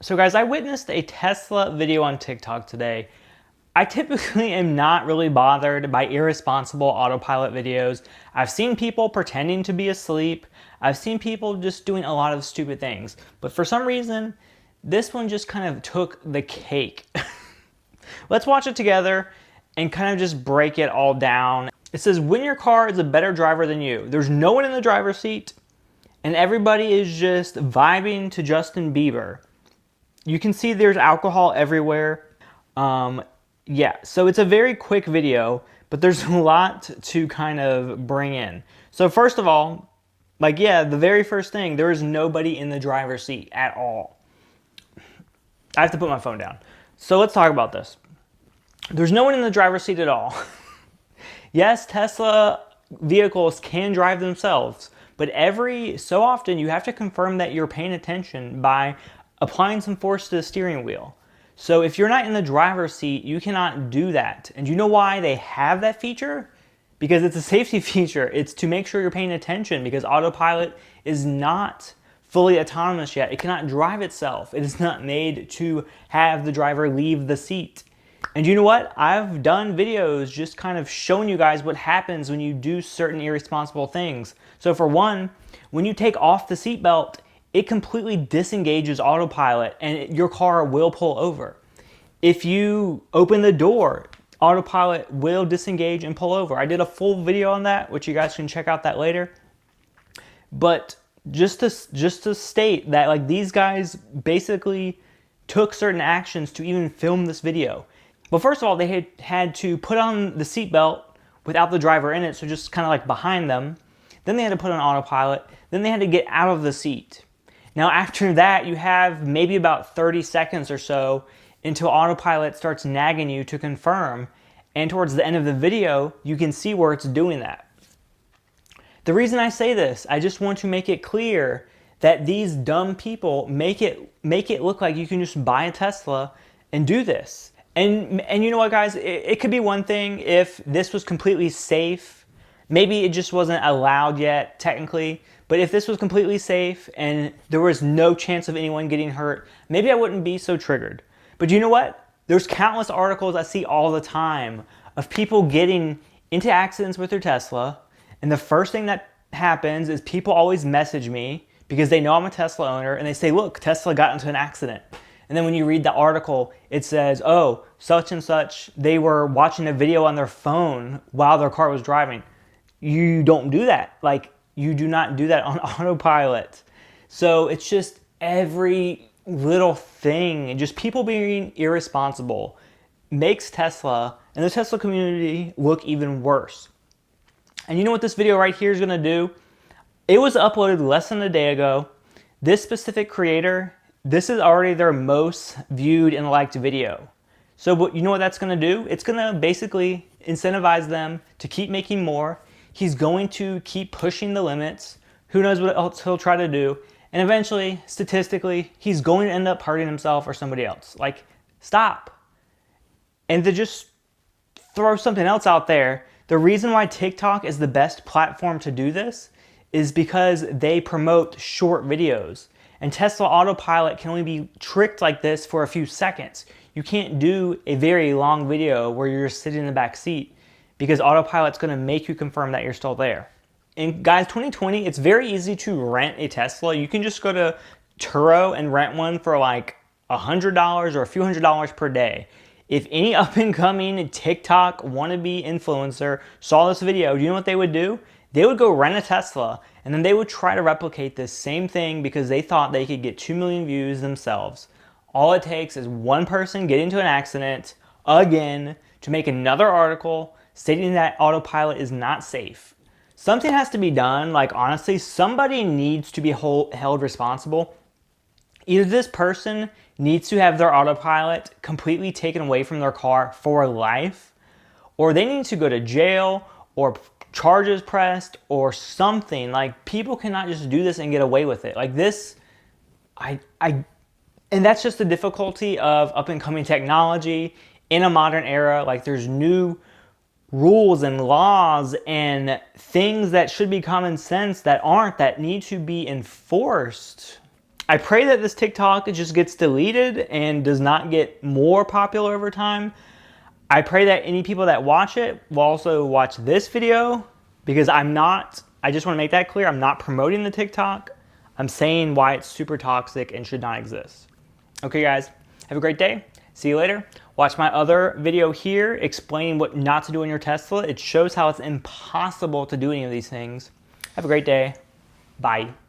So guys, I witnessed a Tesla video on TikTok today. I typically am not really bothered by irresponsible autopilot videos. I've seen people pretending to be asleep. I've seen people just doing a lot of stupid things. But for some reason, this one just kind of took the cake. Let's watch it together and kind of just break it all down. It says, when your car is a better driver than you, there's no one in the driver's seat and everybody is just vibing to Justin Bieber. You can see there's alcohol everywhere. Yeah, so it's a very quick video, but there's a lot to kind of bring in. So first of all, the very first thing, there is nobody in the driver's seat at all. I have to put my phone down. So let's talk about this. There's no one in the driver's seat at all. Yes, Tesla vehicles can drive themselves, but every so often you have to confirm that you're paying attention by applying some force to the steering wheel. So if you're not in the driver's seat, you cannot do that. And you know why they have that feature? Because it's a safety feature. It's to make sure you're paying attention, because autopilot is not fully autonomous yet. It cannot drive itself. It is not made to have the driver leave the seat. And you know what? I've done videos just kind of showing you guys what happens when you do certain irresponsible things. So for one, when you take off the seatbelt, it completely disengages autopilot and your car will pull over. If you open the door, autopilot will disengage and pull over. I did a full video on that, which you guys can check out that later. But just to state that these guys basically took certain actions to even film this video. Well, first of all, they had to put on the seatbelt without the driver in it, so just kind of behind them. Then they had to put on autopilot. Then they had to get out of the seat. Now after that, you have maybe about 30 seconds or so until autopilot starts nagging you to confirm. And towards the end of the video, you can see where it's doing that. The reason I say this, I just want to make it clear that these dumb people make it look like you can just buy a Tesla and do this. And you know what, guys? It could be one thing if this was completely safe. Maybe it just wasn't allowed yet, technically. But if this was completely safe and there was no chance of anyone getting hurt, maybe I wouldn't be so triggered. But you know what? There's countless articles I see all the time of people getting into accidents with their Tesla. And the first thing that happens is people always message me because they know I'm a Tesla owner and they say, look, Tesla got into an accident. And then when you read the article, it says, oh, such and such, they were watching a video on their phone while their car was driving. You don't do that. You do not do that on autopilot. So it's just every little thing, and just people being irresponsible makes Tesla and the Tesla community look even worse. And you know what this video right here is gonna do? It was uploaded less than a day ago. This specific creator, this is already their most viewed and liked video. So you know what that's gonna do? It's gonna basically incentivize them to keep making more. He's going to keep pushing the limits. Who knows what else he'll try to do. And eventually, statistically, he's going to end up hurting himself or somebody else. Stop. And to just throw something else out there, the reason why TikTok is the best platform to do this is because they promote short videos. And Tesla Autopilot can only be tricked like this for a few seconds. You can't do a very long video where you're just sitting in the back seat, because autopilot's going to make you confirm that you're still there. And guys, 2020, it's very easy to rent a Tesla. You can just go to Turo and rent one for $100 or a few $100s per day. If any up-and-coming TikTok wannabe influencer saw this video, do you know what they would do? They would go rent a Tesla, and then they would try to replicate this same thing because they thought they could get 2 million views themselves. All it takes is one person getting into an accident, again, to make another article stating that autopilot is not safe. Something has to be done. Honestly, somebody needs to be held responsible. Either this person needs to have their autopilot completely taken away from their car for life, or they need to go to jail or charges pressed or something. People cannot just do this and get away with it. And that's just the difficulty of up and coming technology in a modern era. There's new rules and laws and things that should be common sense that aren't, that need to be enforced. I pray that this TikTok just gets deleted and does not get more popular over time. I pray that any people that watch it will also watch this video, because I just want to make that clear, I'm not promoting the TikTok. I'm saying why it's super toxic and should not exist. Okay guys, have a great day. See you later. Watch my other video here explaining what not to do in your Tesla. It shows how it's impossible to do any of these things. Have a great day. Bye.